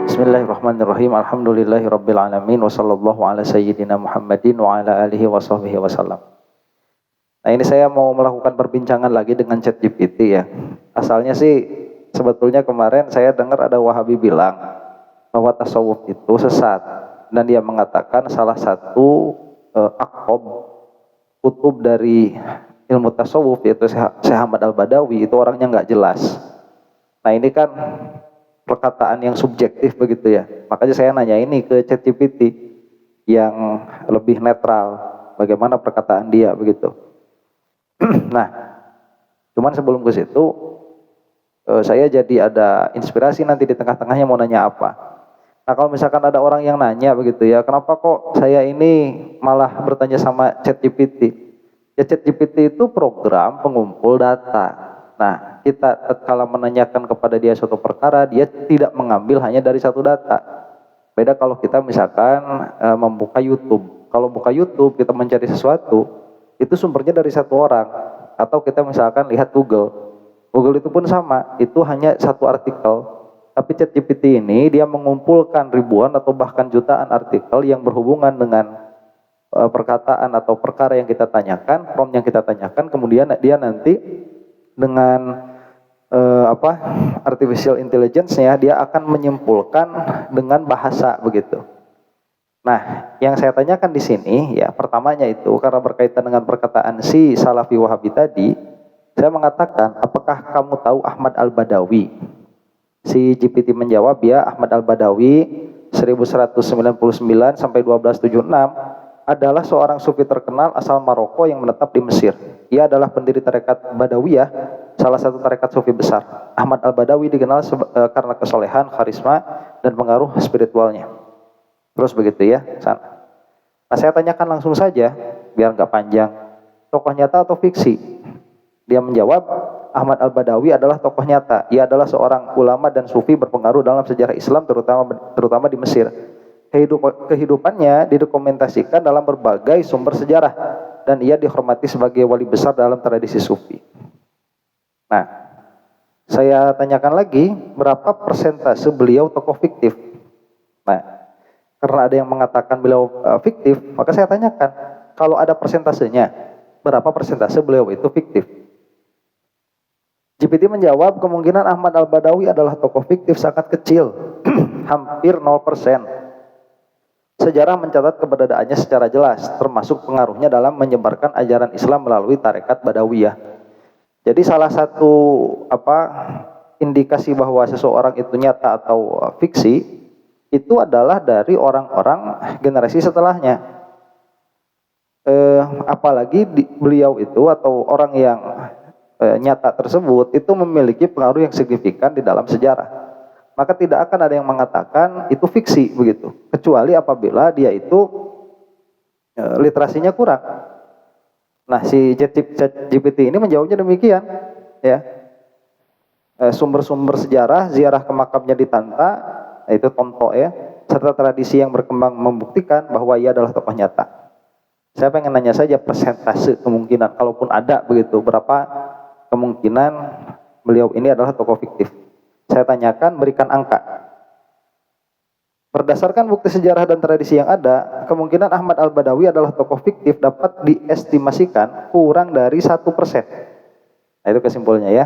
Bismillahirrahmanirrahim. Alhamdulillahirabbil alamin wa sallallahu ala sayyidina Muhammadin wa ala alihi wa sahbihi wasallam. Nah, ini saya mau melakukan perbincangan lagi dengan ChatGPT ya. Asalnya sih sebetulnya kemarin saya dengar ada Wahabi bilang bahwa tasawuf itu sesat, dan dia mengatakan salah satu aqab kutub dari ilmu tasawuf yaitu Syekh Ahmad Al-Badawi itu orangnya nggak jelas. Nah, ini kan perkataan yang subjektif begitu ya. Makanya saya nanya ini ke ChatGPT yang lebih netral, bagaimana perkataan dia begitu. Nah, cuman sebelum ke situ saya jadi ada inspirasi nanti di tengah-tengahnya mau nanya apa. Nah, kalau misalkan ada orang yang nanya begitu ya, kenapa kok saya ini malah bertanya sama ChatGPT? Ya, ChatGPT itu program pengumpul data. Nah, kita tatkala menanyakan kepada dia suatu perkara, dia tidak mengambil hanya dari satu data. Beda kalau kita misalkan membuka YouTube. Kalau buka YouTube kita mencari sesuatu, itu sumbernya dari satu orang. Atau kita misalkan lihat Google. Google itu pun sama, itu hanya satu artikel. Tapi ChatGPT ini dia mengumpulkan ribuan atau bahkan jutaan artikel yang berhubungan dengan perkataan atau perkara yang kita tanyakan, prompt yang kita tanyakan, kemudian dia nanti dengan artificial intelligence-nya dia akan menyimpulkan dengan bahasa begitu. Nah, yang saya tanyakan di sini ya pertamanya itu karena berkaitan dengan perkataan si Salafi Wahabi tadi, saya mengatakan, apakah kamu tahu Ahmad Al-Badawi? Si GPT menjawab, ya, Ahmad Al-Badawi 1199 sampai 1276 adalah seorang sufi terkenal asal Maroko yang menetap di Mesir. Ia adalah pendiri tarekat Badawiyah, salah satu tarekat sufi besar. Ahmad Al-Badawi dikenal karena kesolehan, karisma, dan pengaruh spiritualnya. Terus begitu ya. Nah, saya tanyakan langsung saja, biar nggak panjang. Tokoh nyata atau fiksi? Dia menjawab, Ahmad Al-Badawi adalah tokoh nyata. Ia adalah seorang ulama dan sufi berpengaruh dalam sejarah Islam, terutama di Mesir. Kehidupannya didokumentasikan dalam berbagai sumber sejarah dan ia dihormati sebagai wali besar dalam tradisi sufi. Nah, saya tanyakan lagi, berapa persentase beliau tokoh fiktif? Nah, karena ada yang mengatakan beliau fiktif, maka saya tanyakan, kalau ada persentasenya, berapa persentase beliau itu fiktif? GPT menjawab, kemungkinan Ahmad Al-Badawi adalah tokoh fiktif sangat kecil, hampir 0%. Sejarah mencatat keberadaannya secara jelas, termasuk pengaruhnya dalam menyebarkan ajaran Islam melalui tarekat Badawiyah. Jadi salah satu indikasi bahwa seseorang itu nyata atau fiksi itu adalah dari orang-orang generasi setelahnya. Apalagi beliau itu atau orang yang nyata tersebut itu memiliki pengaruh yang signifikan di dalam sejarah. Maka tidak akan ada yang mengatakan itu fiksi begitu, kecuali apabila dia itu literasinya kurang. Nah, si ChatGPT ini menjawabnya demikian, ya. Sumber-sumber sejarah, ziarah ke makamnya di Tanta, itu Tonto ya, serta tradisi yang berkembang membuktikan bahwa ia adalah tokoh nyata. Saya pengen nanya saja persentase kemungkinan, kalaupun ada begitu, berapa kemungkinan beliau ini adalah tokoh fiktif? Saya tanyakan, berikan angka. Berdasarkan bukti sejarah dan tradisi yang ada, kemungkinan Ahmad Al-Badawi adalah tokoh fiktif dapat diestimasikan kurang dari 1%. Nah, itu kesimpulannya ya.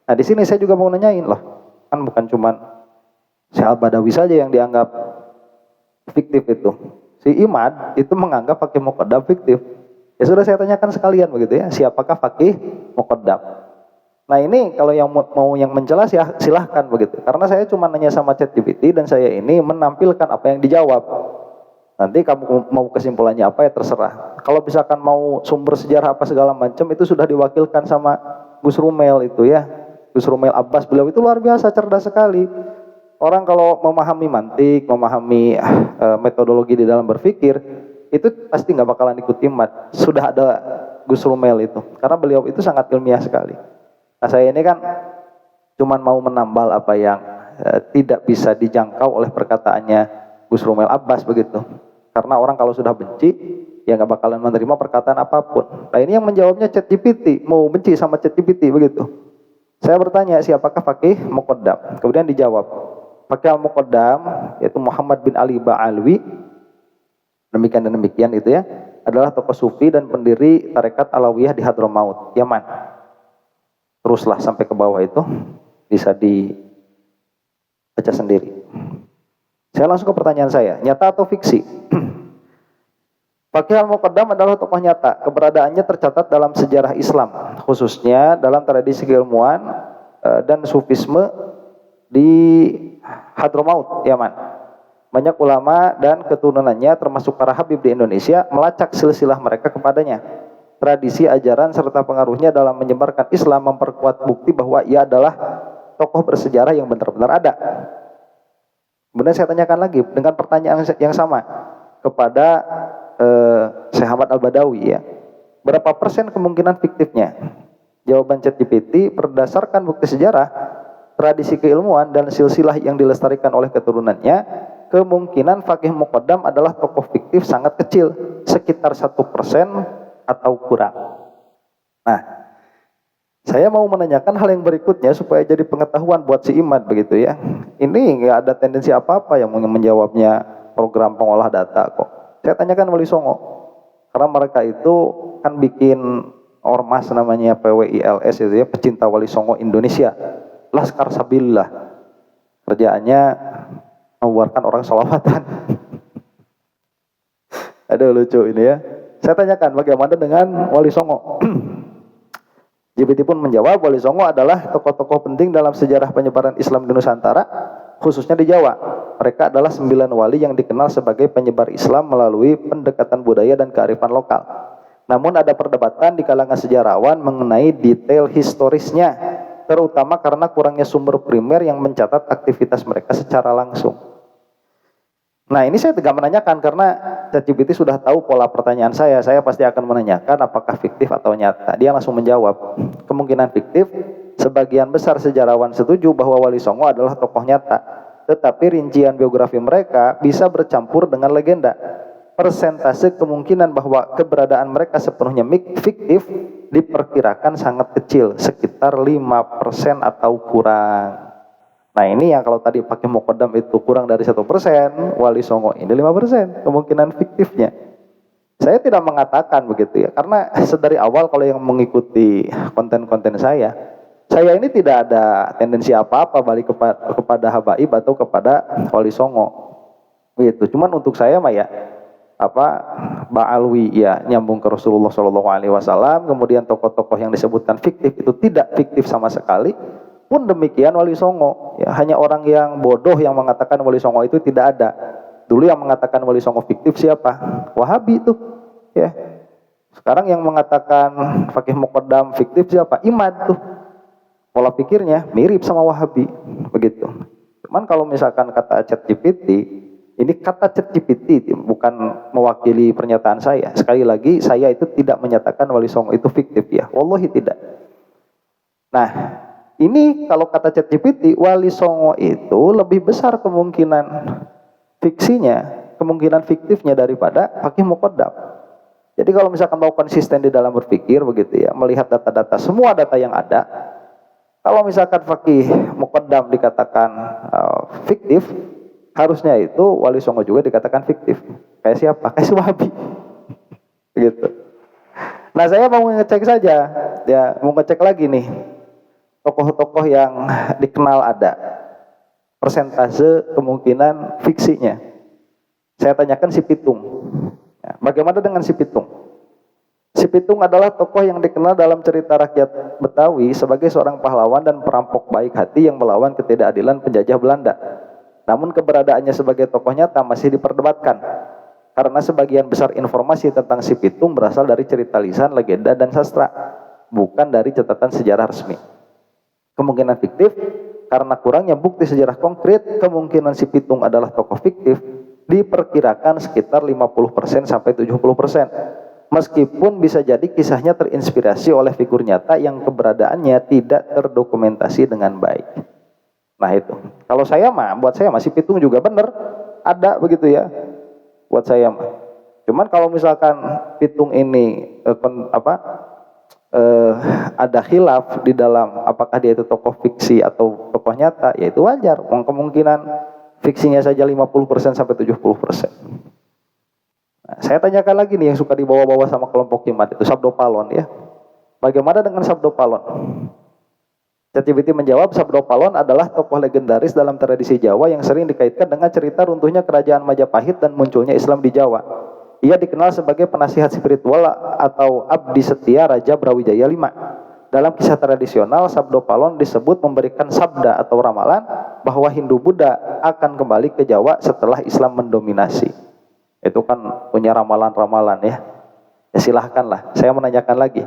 Nah, di sini saya juga mau nanyain loh, kan bukan cuma Syekh Al-Badawi saja yang dianggap fiktif itu. Si Imad itu menganggap Faqih Muqaddam fiktif. Ya sudah, saya tanyakan sekalian begitu ya, siapakah Faqih Muqaddam? Nah, ini kalau yang mau yang menjelas ya silahkan begitu. Karena saya cuma nanya sama ChatGPT dan saya ini menampilkan apa yang dijawab. Nanti kamu mau kesimpulannya apa ya terserah. Kalau misalkan mau sumber sejarah apa segala macam itu sudah diwakilkan sama Gus Rumel itu ya. Gus Rumel Abbas, beliau itu luar biasa cerdas sekali. Orang kalau memahami mantik, memahami metodologi di dalam berpikir, itu pasti nggak bakalan ikut Imad. Sudah ada Gus Rumel itu. Karena beliau itu sangat ilmiah sekali. Nah, saya ini kan cuman mau menambal apa yang tidak bisa dijangkau oleh perkataannya Gus Rumel Abbas begitu. Karena orang kalau sudah benci, ya nggak bakalan menerima perkataan apapun. Nah, ini yang menjawabnya ChatGPT, mau benci sama ChatGPT begitu. Saya bertanya, siapakah Faqih Muqaddam? Kemudian dijawab, Faqih Al-Muqaddam yaitu Muhammad bin Ali Ba'alwi, demikian dan demikian itu ya, adalah tokoh sufi dan pendiri tarekat Alawiyah di Hadramaut, Yaman. Teruslah sampai ke bawah itu bisa dibaca sendiri. Saya langsung ke pertanyaan saya, nyata atau fiksi? Faqih Al-Muqaddam adalah tokoh nyata. Keberadaannya tercatat dalam sejarah Islam, khususnya dalam tradisi keilmuan dan sufisme di Hadramaut, Yaman. Banyak ulama dan keturunannya termasuk para habib di Indonesia melacak silsilah mereka kepadanya. Tradisi, ajaran, serta pengaruhnya dalam menyebarkan Islam memperkuat bukti bahwa ia adalah tokoh bersejarah yang benar-benar ada. Kemudian saya tanyakan lagi dengan pertanyaan yang sama kepada Syekh Ahmad Al-Badawi ya. Berapa persen kemungkinan fiktifnya? Jawaban ChatGPT berdasarkan bukti sejarah, tradisi keilmuan dan silsilah yang dilestarikan oleh keturunannya, kemungkinan Faqih Muqaddam adalah tokoh fiktif sangat kecil, sekitar 1% atau kurang. Nah, saya mau menanyakan hal yang berikutnya supaya jadi pengetahuan buat si Imad begitu ya. Ini nggak ada tendensi apa-apa yang menjawabnya program pengolah data kok. Saya tanyakan Wali Songo, karena mereka itu kan bikin ormas namanya PWILS itu ya, Pecinta Wali Songo Indonesia, Laskar Sabilillah. Kerjaannya mengeluarkan orang sholawatan. Aduh lucu ini ya. Saya tanyakan bagaimana dengan Wali Songo. GPT pun menjawab, Wali Songo adalah tokoh-tokoh penting dalam sejarah penyebaran Islam di Nusantara, khususnya di Jawa. Mereka adalah 9 wali yang dikenal sebagai penyebar Islam melalui pendekatan budaya dan kearifan lokal. Namun ada perdebatan di kalangan sejarawan mengenai detail historisnya, terutama karena kurangnya sumber primer yang mencatat aktivitas mereka secara langsung. Nah ini saya tidak menanyakan karena ChatGPT sudah tahu pola pertanyaan saya pasti akan menanyakan apakah fiktif atau nyata. Dia langsung menjawab, kemungkinan fiktif. Sebagian besar sejarawan setuju bahwa Wali Songo adalah tokoh nyata, tetapi rincian biografi mereka bisa bercampur dengan legenda. Persentase kemungkinan bahwa keberadaan mereka sepenuhnya fiktif diperkirakan sangat kecil, sekitar 5% atau kurang. Nah ini yang kalau tadi pakai Muqaddam itu kurang dari 1%, Wali Songo ini 5% kemungkinan fiktifnya. Saya tidak mengatakan begitu ya, karena sedari awal kalau yang mengikuti konten-konten saya ini tidak ada tendensi apa-apa balik kepada habaib atau kepada Wali Songo. Gitu. Cuman untuk saya mah ya Ba'alwi ya nyambung ke Rasulullah SAW, kemudian tokoh-tokoh yang disebutkan fiktif itu tidak fiktif sama sekali. Pun demikian Wali Songo, ya hanya orang yang bodoh yang mengatakan Wali Songo itu tidak ada. Dulu yang mengatakan Wali Songo fiktif siapa? Wahabi itu, ya. Sekarang yang mengatakan Faqih Muqaddam fiktif siapa? Imad tuh. Pola pikirnya mirip sama Wahabi, begitu. Cuman kalau misalkan kata ChatGPT, ini kata ChatGPT bukan mewakili pernyataan saya. Sekali lagi saya itu tidak menyatakan Wali Songo itu fiktif ya, wallahi tidak. Nah, ini kalau kata ChatGPT, Wali Songo itu lebih besar kemungkinan fiksinya, kemungkinan fiktifnya daripada Faqih Muqaddam. Jadi kalau misalkan mau konsisten di dalam berpikir begitu ya, melihat data-data, semua data yang ada, kalau misalkan Faqih Muqaddam dikatakan fiktif, harusnya itu Wali Songo juga dikatakan fiktif. Kayak siapa? Kayak si Wahabi. Gitu. Nah saya mau ngecek saja, ya mau ngecek lagi nih. Tokoh-tokoh yang dikenal ada, persentase kemungkinan fiksinya. Saya tanyakan si Pitung. Ya, bagaimana dengan si Pitung? Si Pitung adalah tokoh yang dikenal dalam cerita rakyat Betawi sebagai seorang pahlawan dan perampok baik hati yang melawan ketidakadilan penjajah Belanda. Namun keberadaannya sebagai tokoh nyata masih diperdebatkan, karena sebagian besar informasi tentang si Pitung berasal dari cerita lisan, legenda, dan sastra, bukan dari catatan sejarah resmi. Kemungkinan fiktif, karena kurangnya bukti sejarah konkret, kemungkinan si Pitung adalah tokoh fiktif diperkirakan sekitar 50% sampai 70%. Meskipun bisa jadi kisahnya terinspirasi oleh figur nyata yang keberadaannya tidak terdokumentasi dengan baik. Nah itu, kalau saya mah, buat saya masih Pitung juga benar, ada begitu ya, buat saya mah. Cuman kalau misalkan Pitung ini eh, ada khilaf di dalam apakah dia itu tokoh fiksi atau tokoh nyata, ya itu wajar. Kemungkinan fiksinya saja 50% sampai 70%. Nah, saya tanyakan lagi nih yang suka dibawa-bawa sama kelompok iman itu, Sabdo Palon ya. Bagaimana dengan Sabdo Palon? ChatGPT menjawab, Sabdo Palon adalah tokoh legendaris dalam tradisi Jawa yang sering dikaitkan dengan cerita runtuhnya kerajaan Majapahit dan munculnya Islam di Jawa. Ia dikenal sebagai penasihat spiritual atau abdi setia Raja Brawijaya V. Dalam kisah tradisional, Sabdo Palon disebut memberikan sabda atau ramalan bahwa Hindu-Buddha akan kembali ke Jawa setelah Islam mendominasi. Itu kan punya ramalan-ramalan ya. Ya silahkanlah, saya menanyakan lagi.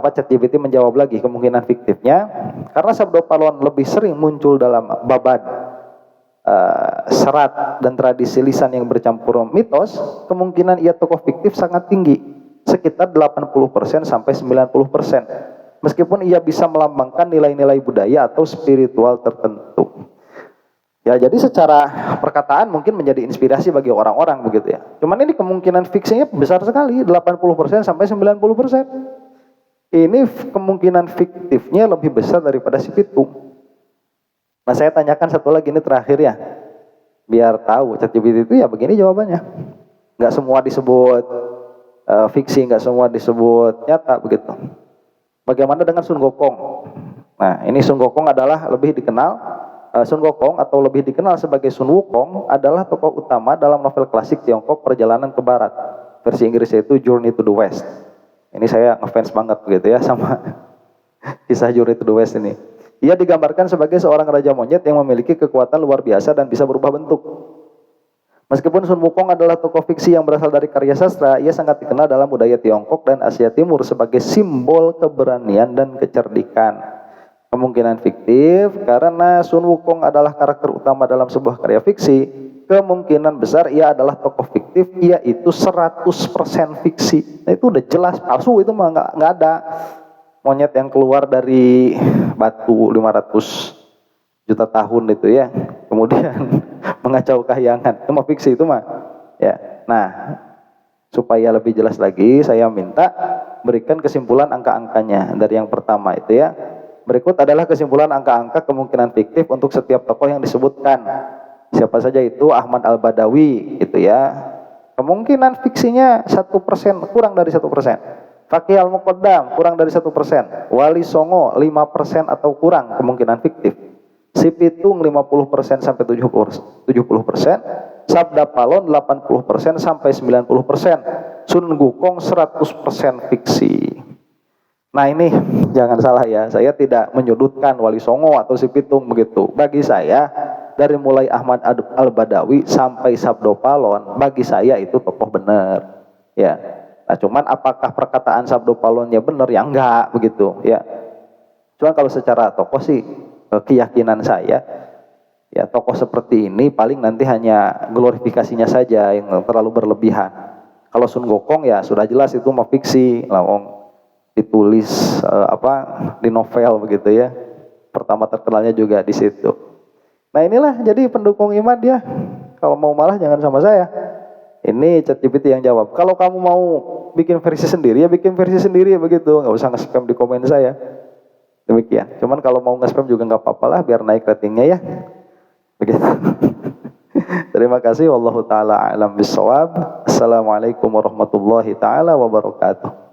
ChatGPT menjawab lagi kemungkinan fiktifnya, karena Sabdo Palon lebih sering muncul dalam babad serat dan tradisi lisan yang bercampur mitos, kemungkinan ia tokoh fiktif sangat tinggi, sekitar 80% sampai 90%. Meskipun ia bisa melambangkan nilai-nilai budaya atau spiritual tertentu. Ya, jadi secara perkataan mungkin menjadi inspirasi bagi orang-orang begitu ya. Cuman ini kemungkinan fiksinya besar sekali, 80% sampai 90%. Ini kemungkinan fiktifnya lebih besar daripada si Pitung. Nah, saya tanyakan satu lagi, ini terakhir ya, biar tahu ChatGPT itu ya begini jawabannya. Nggak semua disebut fiksi, nggak semua disebut nyata begitu. Bagaimana dengan Sun Gokong? Nah, ini Sun Gokong adalah lebih dikenal, Sun Gokong atau lebih dikenal sebagai Sun Wukong adalah tokoh utama dalam novel klasik Tiongkok Perjalanan ke Barat. Versi Inggrisnya itu Journey to the West. Ini saya ngefans banget begitu ya sama kisah Journey to the West ini. Ia digambarkan sebagai seorang raja monyet yang memiliki kekuatan luar biasa dan bisa berubah bentuk. Meskipun Sun Wukong adalah tokoh fiksi yang berasal dari karya sastra, ia sangat dikenal dalam budaya Tiongkok dan Asia Timur sebagai simbol keberanian dan kecerdikan. Kemungkinan fiktif, karena Sun Wukong adalah karakter utama dalam sebuah karya fiksi, kemungkinan besar ia adalah tokoh fiktif, ia itu 100% fiksi. Nah, itu udah jelas palsu, itu mah nggak ada. Monyet yang keluar dari batu 500 juta tahun itu ya, kemudian mengacau kahyangan, itu mah fiksi itu mah ya. Nah, supaya lebih jelas lagi, saya minta berikan kesimpulan angka-angkanya dari yang pertama itu ya. Berikut adalah kesimpulan angka-angka kemungkinan fiktif untuk setiap tokoh yang disebutkan. Siapa saja itu? Ahmad Al-Badawi itu ya. Kemungkinan fiksinya 1%, kurang dari 1%. Fakih Al-Muqaddam kurang dari 1%. Wali Songo 5% atau kurang kemungkinan fiktif. Si Pitung 50% sampai 70%. Sabda Palon 80% sampai 90%. Sun Gokong 100% fiksi. Nah, ini jangan salah ya, saya tidak menyudutkan Wali Songo atau si Pitung begitu. Bagi saya, dari mulai Ahmad Al-Badawi sampai Sabdo Palon, bagi saya itu tokoh benar. Ya. Nah, cuman apakah perkataan Sabdo Palonnya benar? Ya enggak begitu, ya. Cuman kalau secara tokoh sih, keyakinan saya, ya tokoh seperti ini paling nanti hanya glorifikasinya saja yang terlalu berlebihan. Kalau Sun Gokong ya sudah jelas itu mah fiksi, ditulis di novel begitu ya. Pertama terkenalnya juga di situ. Nah, inilah jadi pendukung iman dia. Kalau mau malah jangan sama saya. Ini ChatGPT yang jawab. Kalau kamu mau bikin versi sendiri ya bikin versi sendiri ya begitu. Nggak usah nge-spam di komen saya. Demikian. Cuman kalau mau nge-spam juga nggak apa-apa lah biar naik ratingnya ya. Begitu. Terima kasih. Wallahu taala a'lam bissawab. Assalamualaikum warahmatullahi taala wabarakatuh.